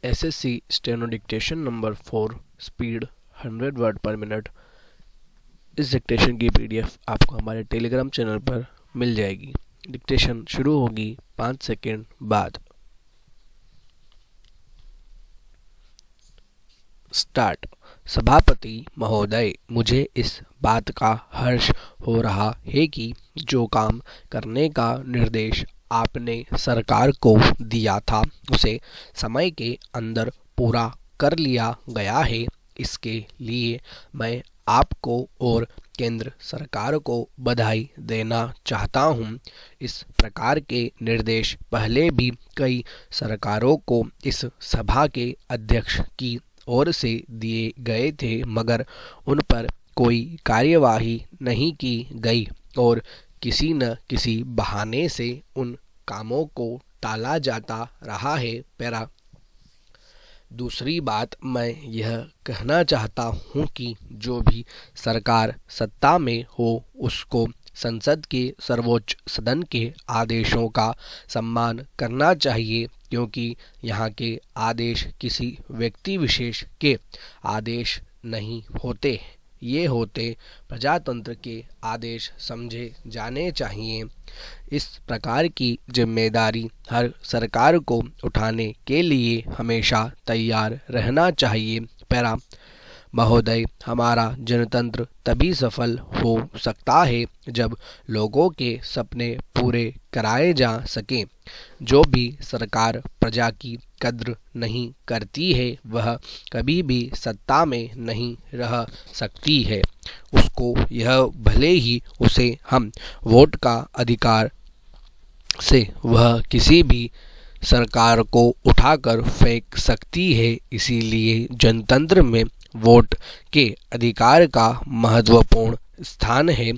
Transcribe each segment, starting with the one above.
SSC steno dictation number 4 speed 100 word पर minute. इस dictation की पीडीएफ आपको हमारे टेलीग्राम चैनल पर मिल जाएगी। डिक्टेशन शुरू होगी 5 सेकेंड बाद। स्टार्ट। सभापति महोदय, मुझे इस बात का हर्ष हो रहा है कि जो काम करने का निर्देश आपने सरकार को दिया था उसे समय के अंदर पूरा कर लिया गया है। इसके लिए मैं आपको और केंद्र सरकार को बधाई देना चाहता हूँ। इस प्रकार के निर्देश पहले भी कई सरकारों को इस सभा के अध्यक्ष की ओर से दिए गए थे, मगर उन पर कोई कार्यवाही नहीं की गई और किसी न किसी बहाने से उन कामों को टाला जाता रहा है। पैरा। दूसरी बात, मैं यह कहना चाहता हूँ कि जो भी सरकार सत्ता में हो उसको संसद के सर्वोच्च सदन के आदेशों का सम्मान करना चाहिए, क्योंकि यहाँ के आदेश किसी व्यक्ति विशेष के आदेश नहीं होते, ये होते प्रजातंत्र के आदेश समझे जाने चाहिए। इस प्रकार की जिम्मेदारी हर सरकार को उठाने के लिए हमेशा तैयार रहना चाहिए। पैरा। महोदय, हमारा जनतंत्र तभी सफल हो सकता है जब लोगों के सपने पूरे कराए जा सकें। जो भी सरकार प्रजा की कद्र नहीं करती है वह कभी भी सत्ता में नहीं रह सकती है। उसको यह भले ही उसे हम वोट का अधिकार से वह किसी भी सरकार को उठाकर फेंक सकती है। इसीलिए जनतंत्र में वोट के अधिकार का महत्वपूर्ण स्थान है।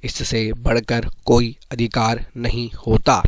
इससे बढ़कर कोई अधिकार नहीं होता।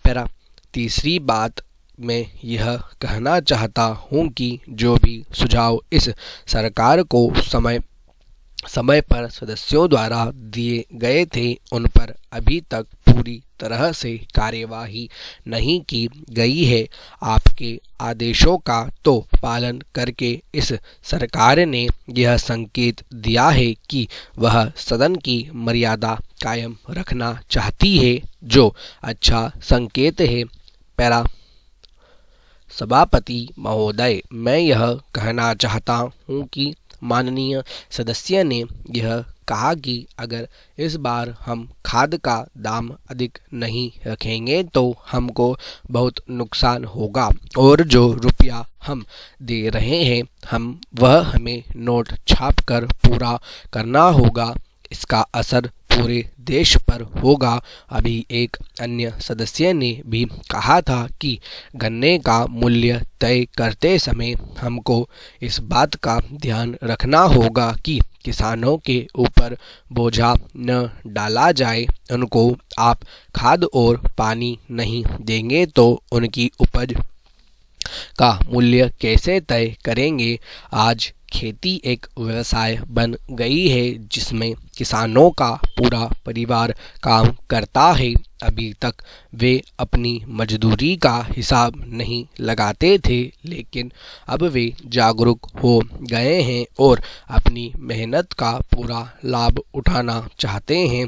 पैरा। तीसरी बात, मैं यह कहना चाहता हूँ कि जो भी सुझाव इस सरकार को समय पर सदस्यों द्वारा दिए गए थे उन पर अभी तक पूरी तरह से कार्यवाही नहीं की गई है। आपके आदेशों का तो पालन करके इस सरकार ने यह संकेत दिया है कि वह सदन की मर्यादा कायम रखना चाहती है, जो अच्छा संकेत है। पैरा। सभापति महोदय, मैं यह कहना चाहता हूँ कि माननीय सदस्य ने यह कहा कि अगर इस बार हम खाद का दाम अधिक नहीं रखेंगे तो हमको बहुत नुकसान होगा और जो रुपया हम दे रहे हैं वह हमें नोट छाप कर पूरा करना होगा। इसका असर पूरे देश पर होगा। अभी एक अन्य सदस्य ने भी कहा था कि गन्ने का मूल्य तय करते समय हमको इस बात का ध्यान रखना होगा कि किसानों के ऊपर बोझा न डाला जाए। उनको आप खाद और पानी नहीं देंगे तो उनकी उपज का मूल्य कैसे तय करेंगे। आज खेती एक व्यवसाय बन गई है जिसमें किसानों का पूरा परिवार काम करता है। अभी तक वे अपनी मजदूरी का हिसाब नहीं लगाते थे, लेकिन अब वे जागरूक हो गए हैं और अपनी मेहनत का पूरा लाभ उठाना चाहते हैं।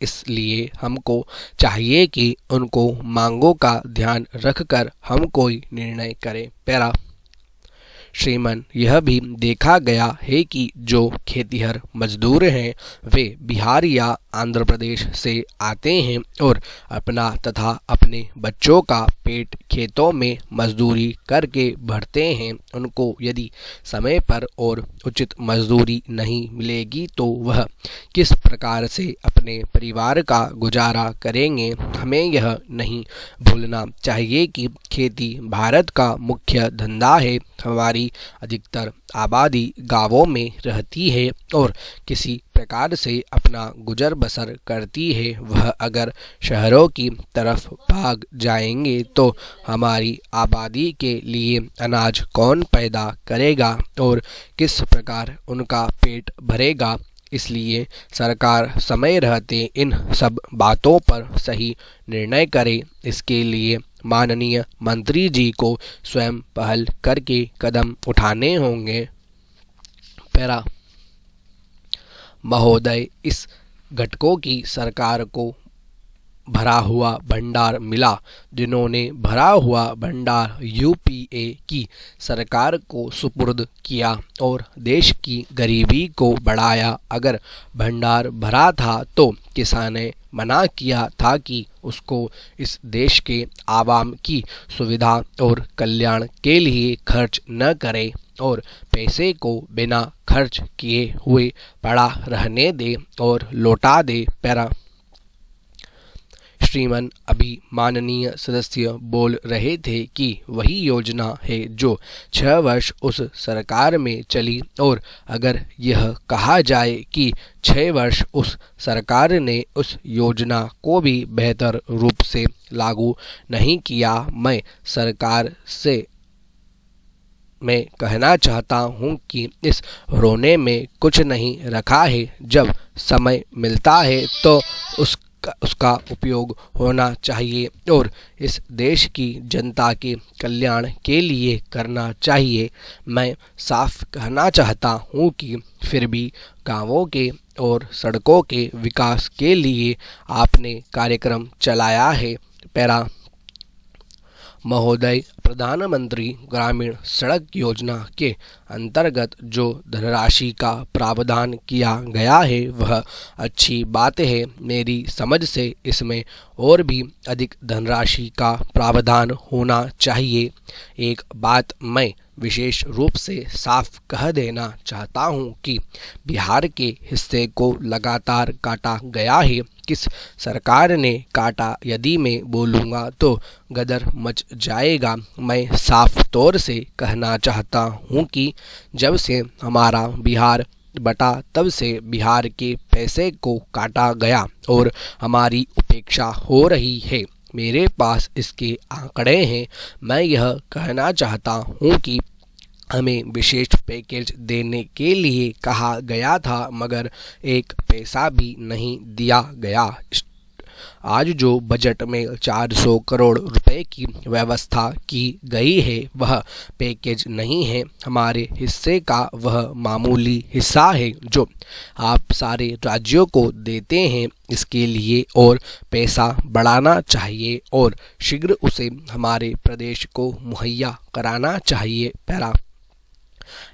इसलिए हमको चाहिए कि उनको मांगों का ध्यान रखकर हम कोई निर्णय करें। पैरा। श्रीमान, यह भी देखा गया है कि जो खेतिहर मजदूर हैं वे बिहार या आंध्र प्रदेश से आते हैं और अपना तथा अपने बच्चों का पेट खेतों में मजदूरी करके भरते हैं। उनको यदि समय पर और उचित मजदूरी नहीं मिलेगी तो वह किस प्रकार से अपने परिवार का गुजारा करेंगे। हमें यह नहीं भूलना चाहिए कि खेती भारत का मुख्य धंधा है। हमारी अधिकतर आबादी गांवों में रहती है और किसी प्रकार से अपना गुजर बसर करती है। वह अगर शहरों की तरफ भाग जाएंगे तो हमारी आबादी के लिए अनाज कौन पैदा करेगा और किस प्रकार उनका पेट भरेगा। इसलिए सरकार समय रहते इन सब बातों पर सही निर्णय करे। इसके लिए माननीय मंत्री जी को स्वयं पहल करके कदम उठाने होंगे। पैरा महोदय, इस घटकों की सरकार को भरा हुआ भंडार मिला, जिन्होंने भरा हुआ भंडार यूपीए की सरकार को सुपुर्द किया और देश की गरीबी को बढ़ाया। अगर भंडार भरा था तो किसाने मना किया था कि उसको इस देश के आवाम की सुविधा और कल्याण के लिए खर्च न करे और पैसे को बिना खर्च किए हुए पड़ा रहने दे और लौटा दे। पैरा श्रीमान, अभी माननीय सदस्य बोल रहे थे कि वही योजना है जो 6 वर्ष उस सरकार में चली, और अगर यह कहा जाए कि 6 वर्ष उस सरकार ने उस योजना को भी बेहतर रूप से लागू नहीं किया, मैं सरकार से मैं कहना चाहता हूं कि इस रोने में कुछ नहीं रखा है। जब समय मिलता है तो उसका उपयोग होना चाहिए और इस देश की जनता के कल्याण के लिए करना चाहिए। मैं साफ कहना चाहता हूँ कि फिर भी गांवों के और सड़कों के विकास के लिए आपने कार्यक्रम चलाया है। पैरा महोदय, प्रधानमंत्री ग्रामीण सड़क योजना के अंतर्गत जो धनराशि का प्रावधान किया गया है वह अच्छी बात है। मेरी समझ से इसमें और भी अधिक धनराशि का प्रावधान होना चाहिए। एक बात मैं विशेष रूप से साफ कह देना चाहता हूं कि बिहार के हिस्से को लगातार काटा गया है। किस सरकार ने काटा, यदि मैं बोलूँगा तो गदर मच जाएगा। मैं साफ तौर से कहना चाहता हूँ कि जब से हमारा बिहार बटा तब से बिहार के पैसे को काटा गया और हमारी उपेक्षा हो रही है। मेरे पास इसके आंकड़े हैं। मैं यह कहना चाहता हूँ कि हमें विशेष पैकेज देने के लिए कहा गया था, मगर एक पैसा भी नहीं दिया गया। आज जो बजट में 400 करोड़ रुपए की व्यवस्था की गई है वह पैकेज नहीं है, हमारे हिस्से का वह मामूली हिस्सा है जो आप सारे राज्यों को देते हैं। इसके लिए और पैसा बढ़ाना चाहिए और शीघ्र उसे हमारे प्रदेश को मुहैया कराना चाहिए। पैरा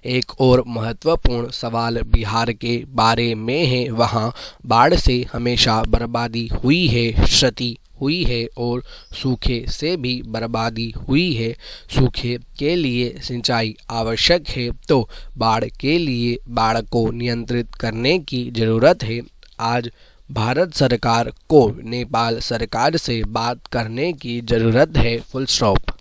एक और महत्वपूर्ण सवाल बिहार के बारे में है। वहाँ बाढ़ से हमेशा बर्बादी हुई है, क्षति हुई है और सूखे से भी बर्बादी हुई है। सूखे के लिए सिंचाई आवश्यक है तो बाढ़ के लिए बाढ़ को नियंत्रित करने की ज़रूरत है। आज भारत सरकार को नेपाल सरकार से बात करने की ज़रूरत है। Full stop.